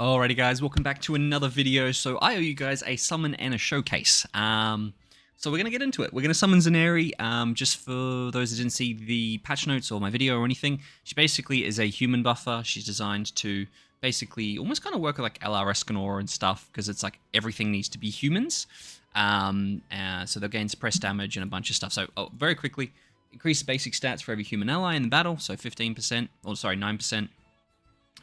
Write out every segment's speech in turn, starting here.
Alrighty guys, welcome back to another video. So I owe you guys a summon and a showcase. So we're going to get into it. We're going to summon ZANERI, just for those that didn't see the patch notes or my video or anything. She basically is a human buffer. She's designed to basically almost kind of work with like LR Escanor and stuff, because it's like everything needs to be humans. So they'll gain suppressed damage and a bunch of stuff. So very quickly, increase basic stats for every human ally in the battle. So 15%, or sorry, 9%.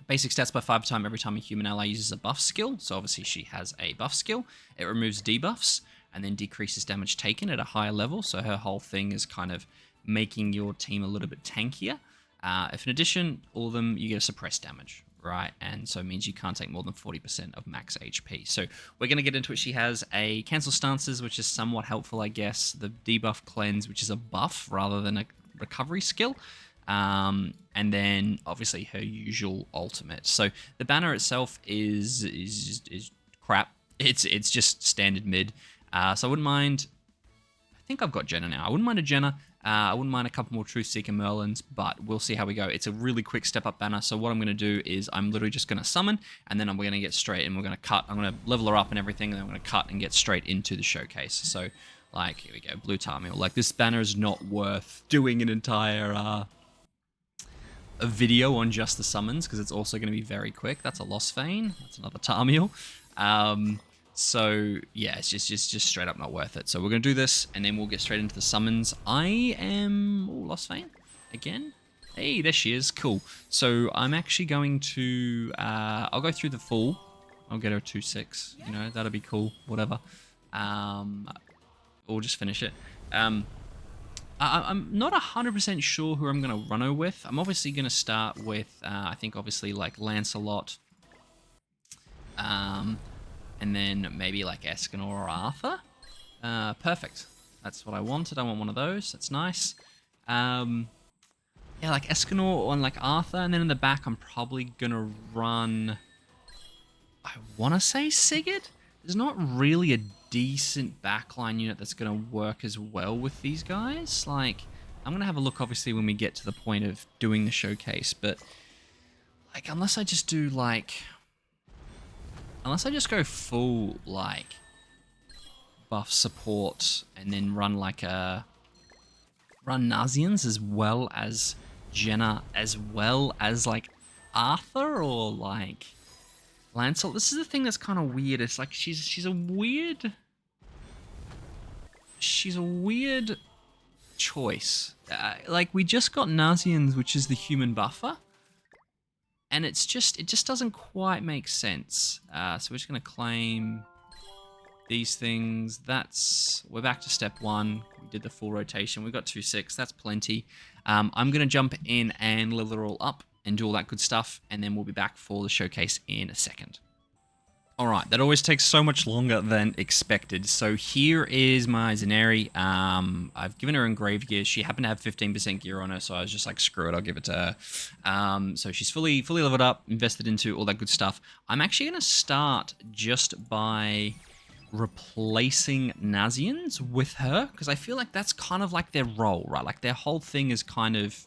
Basic stats by 5% every time a human ally uses a buff skill. So obviously she has a buff skill. It removes debuffs and then decreases damage taken at a higher level. So her whole thing is kind of making your team a little bit tankier. If in addition, all of them, you get a suppressed damage, right? And so it means you can't take more than 40% of max HP. So we're going to get into it. She has a cancel stances, which is somewhat helpful, I guess. The debuff cleanse, which is a buff rather than a recovery skill. And then obviously her usual ultimate. So the banner itself is crap. It's just standard mid. So I wouldn't mind. I think I've got Jenna now. I wouldn't mind a Jenna. I wouldn't mind a couple more Truth Seeker Merlins, but we'll see how we go. It's a really quick step up banner. So what I'm going to do is I'm literally just going to summon, and then I'm going to get straight, and we're going to cut. I'm going to level her up and everything, and then I'm going to cut and get straight into the showcase. So like, here we go, Blue Tamil. Like, this banner is not worth doing an entire a video on just the summons, because it's also going to be very quick. That's a Lost Vein. That's another Tamil. So yeah, it's just straight up not worth it. So we're going to do this, and then we'll get straight into the summons. I am Lost Vein again. Hey, there she is. Cool. So I'm actually going to I'll go through the full. I'll get her 2-6. You know, that'll be cool. Whatever. We'll just finish it. I'm not 100% sure who I'm going to run her with. I'm obviously going to start with, I think obviously like Lancelot. And then maybe like Escanor or Arthur. Perfect. That's what I wanted. I want one of those. That's nice. Yeah, like Escanor and like Arthur. And then in the back, I'm probably going to run, I want to say Sigurd. There's not really a decent backline unit that's going to work as well with these guys. Like, I'm going to have a look, obviously, when we get to the point of doing the showcase. But, like, unless I just do, like... Unless I just go full, like, buff support and then run, like, run Nazians as well as Jenna, as well as, like, Arthur or, like... Lancelot. This is the thing that's kind of weird. It's like she's a weird choice. Like, we just got Nazians, which is the human buffer, and it just doesn't quite make sense. So we're just gonna claim these things. We're back to step 1. We did the full rotation. We got 2-6. That's plenty. I'm gonna jump in and level it all up and do all that good stuff, and then we'll be back for the showcase in a second. Alright, that always takes so much longer than expected. So here is my ZANERI. I've given her engraved gear. She happened to have 15% gear on her, so I was just like, screw it, I'll give it to her. So she's fully leveled up, invested into all that good stuff. I'm actually going to start just by replacing Nazians with her, because I feel like that's kind of like their role, right? Like, their whole thing is kind of...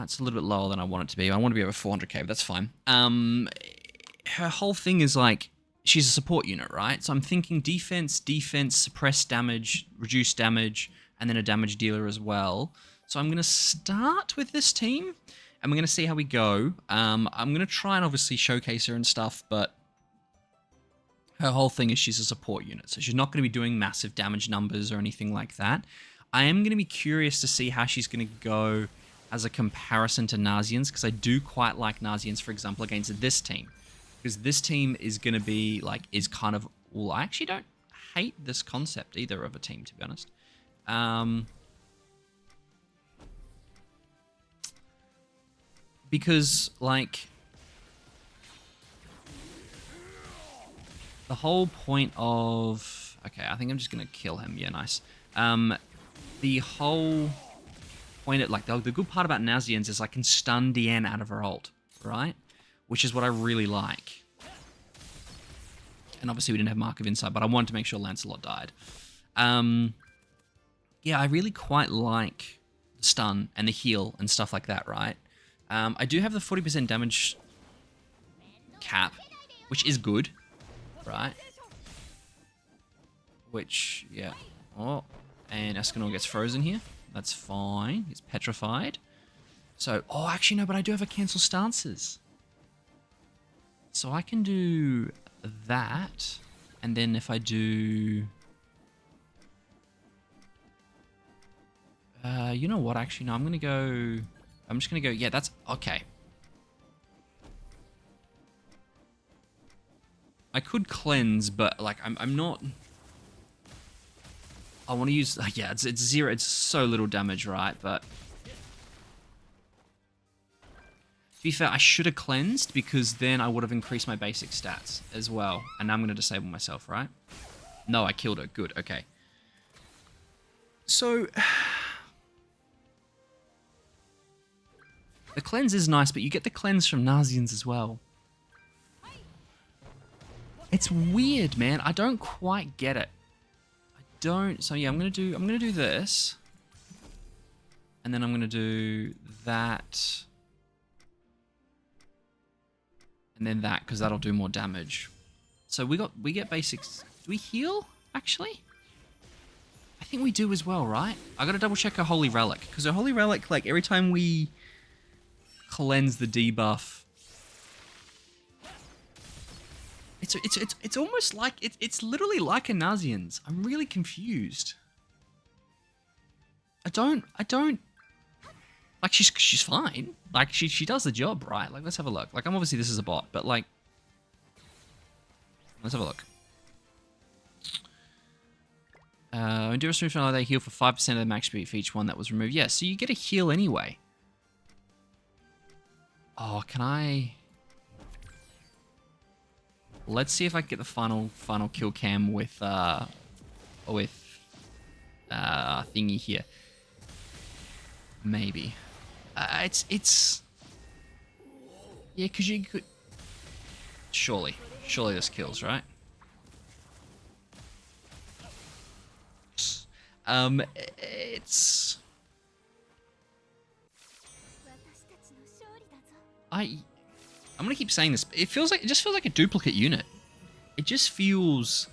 It's a little bit lower than I want it to be. I want to be over 400k, but that's fine. Her whole thing is like, she's a support unit, right? So I'm thinking defense, suppress damage, reduce damage, and then a damage dealer as well. So I'm going to start with this team, and we're going to see how we go. I'm going to try and obviously showcase her and stuff, but her whole thing is she's a support unit. So she's not going to be doing massive damage numbers or anything like that. I am going to be curious to see how she's going to go as a comparison to Nazians, because I do quite like Nazians, for example, against this team. Because this team is going to be, like, is kind of... Well, I actually don't hate this concept either of a team, to be honest. Because, like... The whole point of... Okay, I think I'm just going to kill him. Yeah, nice. The whole... Like, the good part about Nazians is I can stun Diane out of her ult, right? Which is what I really like. And obviously we didn't have Mark of Insight, but I wanted to make sure Lancelot died. Yeah, I really quite like the stun and the heal and stuff like that, right? I do have the 40% damage cap, which is good, right? Which, yeah. Oh, and Escanor gets frozen here. That's fine. He's petrified. So, oh, actually, no, but I do have a cancel stances. So I can do that. And then if I do... you know what, actually, no, I'm going to go... I'm just going to go... Yeah, that's... Okay. I could cleanse, but, like, I'm not... I want to use... Yeah, it's zero. It's so little damage, right? But... To be fair, I should have cleansed, because then I would have increased my basic stats as well. And now I'm going to disable myself, right? No, I killed her. Good, okay. So... The cleanse is nice, but you get the cleanse from Nazians as well. It's weird, man. I don't quite get it. I don't. So yeah, I'm gonna do this, and then I'm gonna do that, and then that, because that'll do more damage. So we get basics. Do we heal actually? I think we do as well, right? I gotta double check a holy relic, because a holy relic, like every time we cleanse the debuff, it's almost like it's literally like a Nazian's. I'm really confused. I don't like she's fine. Like she does the job, right? Like let's have a look. Like I'm obviously this is a bot, but like let's have a look. Endurance removal, they heal for 5% of the max speed for each one that was removed. Yeah, so you get a heal anyway. Oh, can I... Let's see if I can get the final kill cam with thingy here. Maybe. It's yeah, because you could... Surely this kills, right? It's... I'm gonna keep saying this. It just feels like a duplicate unit. It just feels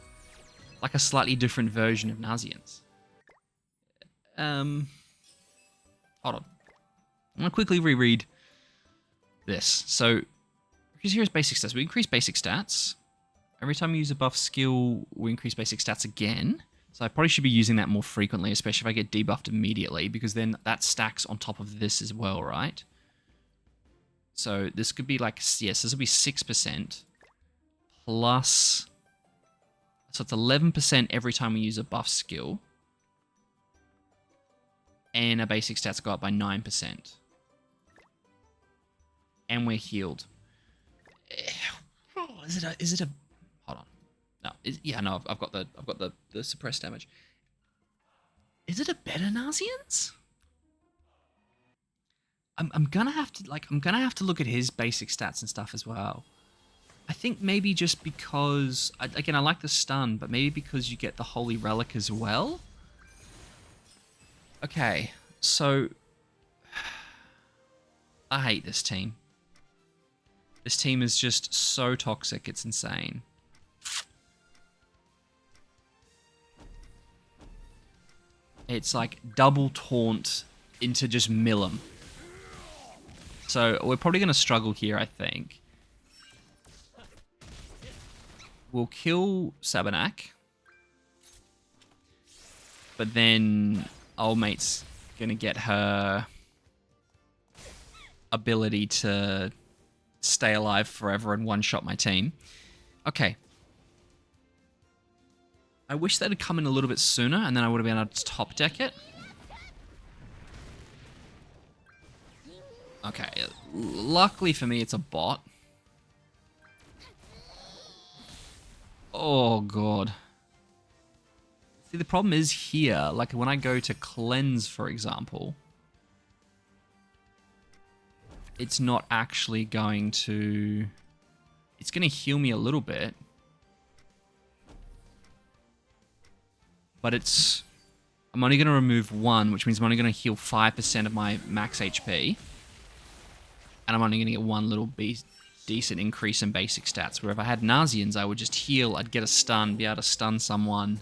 like a slightly different version of Nazians. Hold on. I'm gonna quickly reread this. So, because here's basic stats. We increase basic stats. Every time we use a buff skill, we increase basic stats again. So I probably should be using that more frequently, especially if I get debuffed immediately, because then that stacks on top of this as well, right? So this could be like, yes, this will be 6% plus, so it's 11% every time we use a buff skill. And our basic stats go up by 9%. And we're healed. Oh, is it a, hold on. No, yeah, no, I've got the suppressed damage. Is it a better Nazians? I'm gonna have to look at his basic stats and stuff as well. I think maybe just because, again, I like the stun, but maybe because you get the holy relic as well. Okay, so I hate this team. This team is just so toxic, it's insane. It's like double taunt into just mill 'em. So we're probably going to struggle here, I think. We'll kill Sabanak. But then old mate's going to get her ability to stay alive forever and one-shot my team. Okay. I wish that had come in a little bit sooner, and then I would have been able to top deck it. Okay, luckily for me, it's a bot. Oh, God. See, the problem is here, like when I go to cleanse, for example, it's not actually going to... It's going to heal me a little bit. But it's... I'm only going to remove 1, which means I'm only going to heal 5% of my max HP. And I'm only going to get 1 little beast decent increase in basic stats, where if I had Nazians, I would just heal, I'd get a stun, be able to stun someone.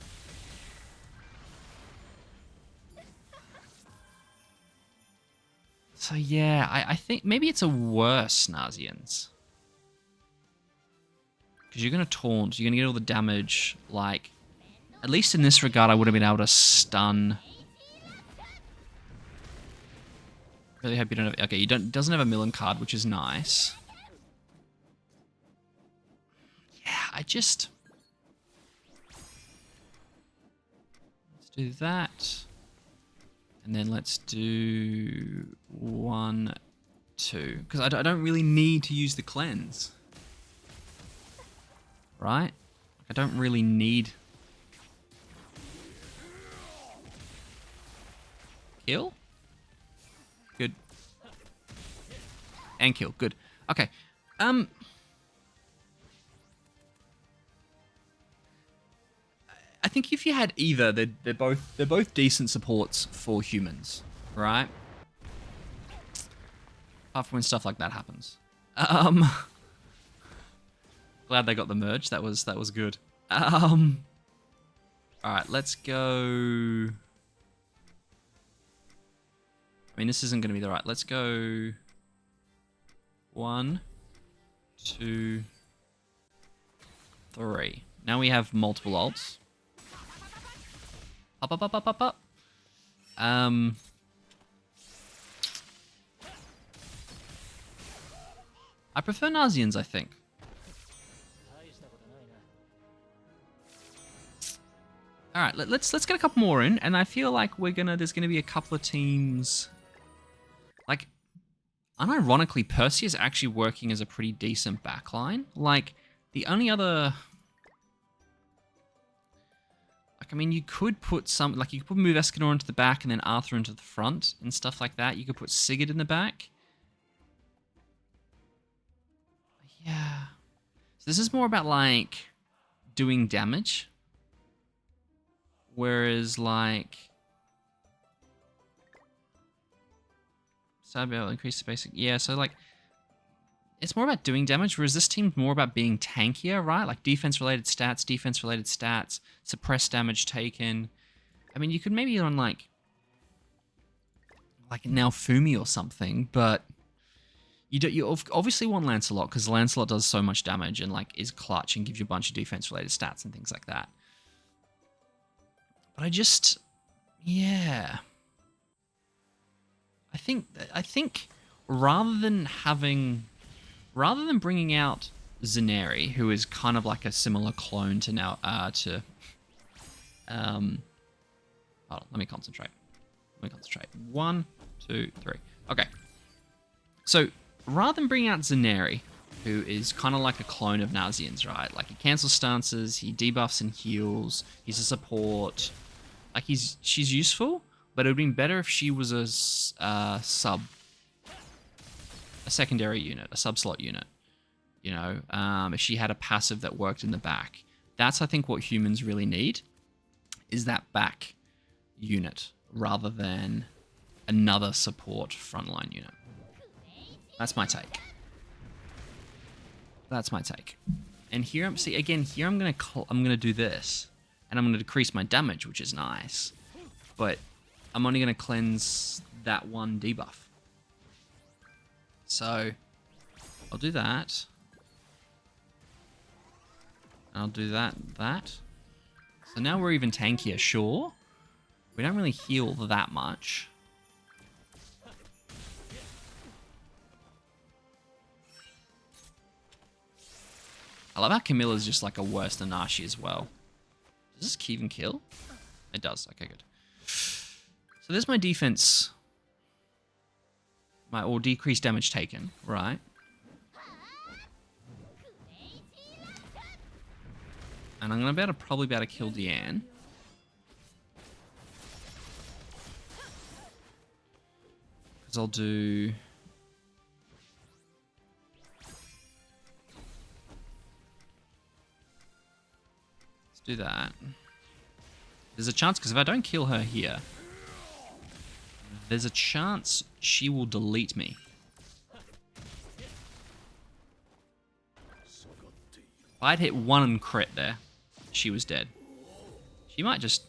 So yeah, I think maybe it's a worse Nazians. Because you're going to taunt, you're going to get all the damage, like... At least in this regard, I would have been able to stun. Really hope you don't have... Okay, you don't... Doesn't have a Millen card, which is nice. Yeah, I just... Let's do that. And then let's do 1, 2. Because I don't really need to use the cleanse. Right? I don't really need... Kill? Good. And kill. Good. Okay. I think if you had either, they're both decent supports for humans, right? Apart from when stuff like that happens. Glad they got the merge. That was good. All right, let's go. I mean, this isn't going to be the right. Let's go 1, 2, 3. Now we have multiple ults. Up. I prefer Nazians, I think. All right, let's get a couple more in, and I feel like there's gonna be a couple of teams. Like, unironically, Percy is actually working as a pretty decent backline. Like, the only other... Like, I mean, you could put some... Like, you could move Escanor into the back and then Arthur into the front and stuff like that. You could put Sigurd in the back. Yeah. So this is more about, like, doing damage. Whereas, like... I'll increase the basic... Yeah, so, like... It's more about doing damage, whereas this team's more about being tankier, right? Like, defense-related stats, suppress damage taken. I mean, you could maybe on, like now Fumi or something, but... You obviously want Lancelot, because Lancelot does so much damage and, like, is clutch and gives you a bunch of defense-related stats and things like that. But I just... Yeah... I think rather than bringing out ZANERI, who is kind of like a similar clone to hold on, let me concentrate. 1, 2, 3. Okay. So rather than bringing out ZANERI, who is kind of like a clone of Nazians, right? Like, he cancels stances, he debuffs and heals, he's a support. Like, she's useful. But it would have been better if she was a secondary unit, a sub-slot unit. You know, if she had a passive that worked in the back. That's, I think, what humans really need, is that back unit, rather than another support frontline unit. That's my take. And here, here I'm gonna do this, and I'm gonna decrease my damage, which is nice. But I'm only going to cleanse that one debuff. So, I'll do that. I'll do that. So now we're even tankier, sure. We don't really heal that much. I love how Camilla's just like a worse than Nashi as well. Does this even kill? It does. Okay, good. So there's my defense, or decreased damage taken, right? And I'm gonna probably be able to kill Deanne. Because I'll do... Let's do that. There's a chance, because if I don't kill her here, there's a chance she will delete me. I'd hit one crit there, she was dead. She might just...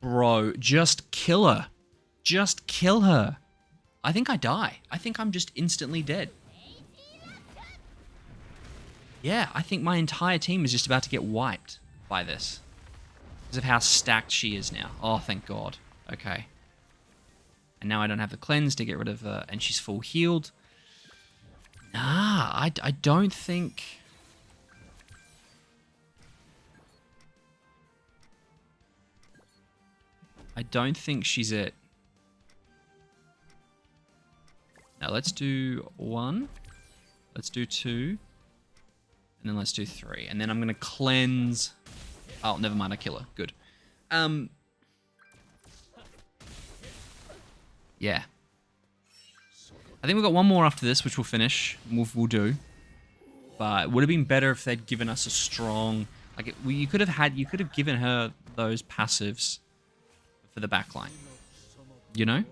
Bro, just kill her. Just kill her. I think I die. I think I'm just instantly dead. Yeah, I think my entire team is just about to get wiped by this. Because of how stacked she is now. Oh, thank God. Okay. And now I don't have the cleanse to get rid of her, and she's full healed. Nah, I don't think... I don't think she's it. Now let's do 1. Let's do 2. And then let's do 3. And then I'm going to cleanse... Oh, never mind, I kill her. Good. Yeah. I think we've got one more after this, which we'll finish. We'll do. But it would have been better if they'd given us a strong... Like, you could have given her those passives for the backline. You know?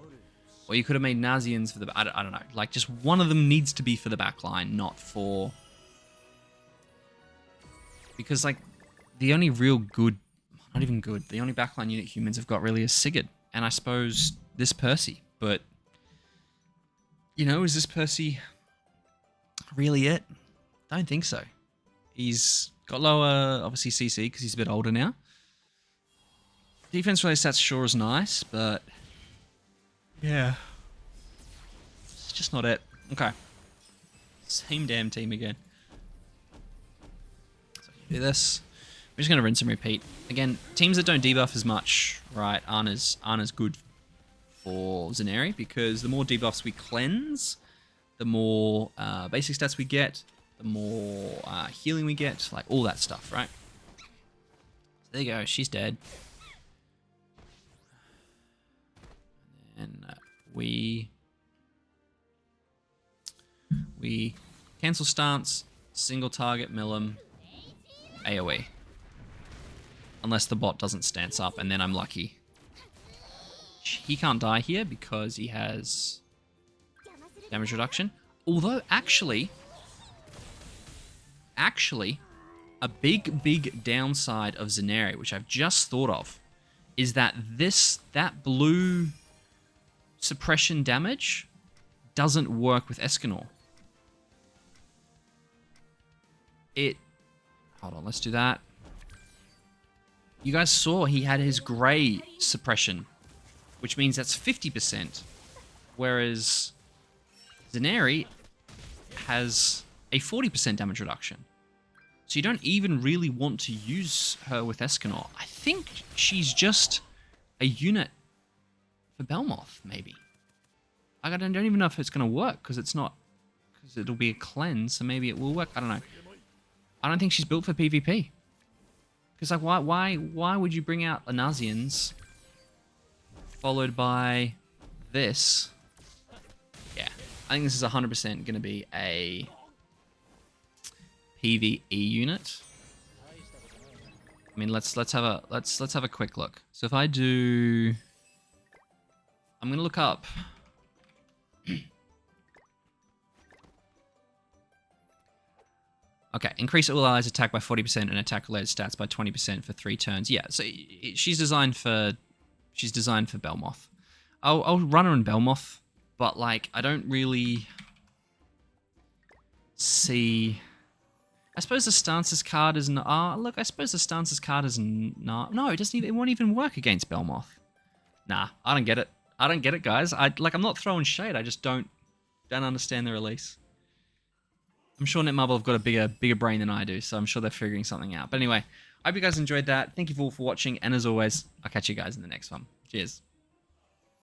Or you could have made Nazians for the... I don't know. Like, just one of them needs to be for the backline, not for... Because, like, the only real good... Not even good. The only backline unit humans have got really is Sigurd. And I suppose this Percy. But... You know, is this Percy really it? I don't think so. He's got lower, obviously, CC, because he's a bit older now. Defense-related stats sure is nice, but... Yeah. It's just not it. Okay. Same damn team again. So do this. We're just going to rinse and repeat. Again, teams that don't debuff as much, right, aren't as good for ZANERI, because the more debuffs we cleanse, the more basic stats we get, the more healing we get, like all that stuff, right? So there you go, she's dead. And we cancel stance, single target, mill AoE. Unless the bot doesn't stance up, and then I'm lucky. He can't die here because he has damage reduction. Although, actually, a big downside of ZANERI, which I've just thought of, is that that blue suppression damage doesn't work with Escanor. Hold on, let's do that. You guys saw he had his grey suppression, which means that's 50%, whereas ZANERI has a 40% damage reduction. So you don't even really want to use her with Escanor. I think she's just a unit for Belmoth, maybe. I don't even know if it's going to work, because it's not... Because it'll be a cleanse, so maybe it will work. I don't know. I don't think she's built for PvP. Because, like, why would you bring out Nazians followed by this? Yeah, I think this is 100% going to be a PvE unit. I mean, let's have a quick look. So if I do, I'm going to look up. Okay, increase all allies attack by 40% and attack-related stats by 20% for 3 turns. Yeah, so she's designed for Belmoth. I'll run her in Belmoth, but like I don't really see. I suppose the stances card is not. Look, I suppose the stances card is not. No, it doesn't. It won't even work against Belmoth. Nah, I don't get it. I don't get it, guys. I'm not throwing shade. I just don't understand the release. I'm sure Netmarble have got a bigger brain than I do, so I'm sure they're figuring something out. But anyway, I hope you guys enjoyed that. Thank you all for watching, and as always, I'll catch you guys in the next one. Cheers.